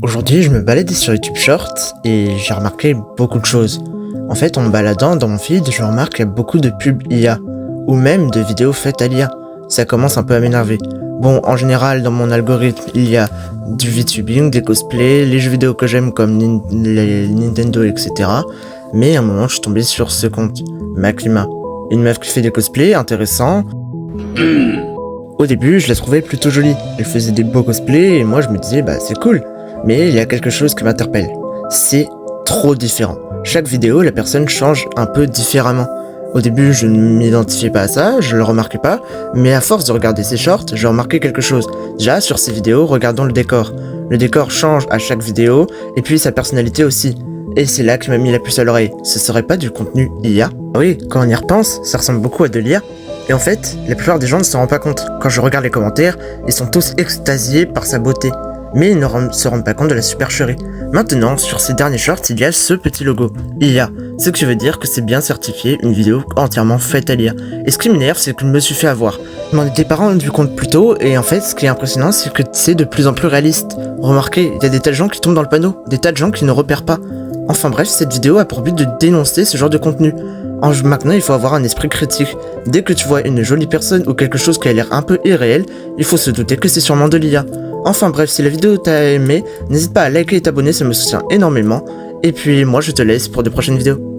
Aujourd'hui, je me baladais sur YouTube Short et j'ai remarqué beaucoup de choses. En fait, en me baladant dans mon feed, je remarque qu'il y a beaucoup de pubs IA, ou même de vidéos faites à l'IA. Ça commence un peu à m'énerver. Bon, en général, dans mon algorithme, il y a du VTubing, des cosplays, les jeux vidéo que j'aime comme les Nintendo, etc. Mais à un moment, je suis tombé sur ce compte, Maclima. Une meuf qui fait des cosplays intéressants. Au début, je la trouvais plutôt jolie. Elle faisait des beaux cosplays et moi, je me disais, bah c'est cool. Mais il y a quelque chose qui m'interpelle. C'est trop différent. Chaque vidéo, la personne change un peu différemment. Au début, je ne m'identifiais pas à ça, je le remarquais pas, mais à force de regarder ses shorts, j'ai remarqué quelque chose. Déjà, sur ces vidéos, regardons le décor. Le décor change à chaque vidéo, et puis sa personnalité aussi. Et c'est là que m'a mis la puce à l'oreille. Ce serait pas du contenu IA? Oui, quand on y repense, ça ressemble beaucoup à de l'IA. Et en fait, la plupart des gens ne s'en rendent pas compte. Quand je regarde les commentaires, ils sont tous extasiés par sa beauté. Mais ils ne se rendent pas compte de la supercherie. Maintenant, sur ces derniers shorts, il y a ce petit logo, IA. Ce qui veut dire que c'est bien certifié une vidéo entièrement faite à l'IA. Et ce qui m'énerve, c'est que je me suis fait avoir. Je m'en étais pas rendu compte plus tôt, et en fait, ce qui est impressionnant, c'est que c'est de plus en plus réaliste. Remarquez, il y a des tas de gens qui tombent dans le panneau, des tas de gens qui ne repèrent pas. Enfin bref, cette vidéo a pour but de dénoncer ce genre de contenu. Maintenant, il faut avoir un esprit critique. Dès que tu vois une jolie personne ou quelque chose qui a l'air un peu irréel, il faut se douter que c'est sûrement de l'IA. Enfin bref, si la vidéo t'a aimé, n'hésite pas à liker et t'abonner, ça me soutient énormément. Et puis moi je te laisse pour de prochaines vidéos.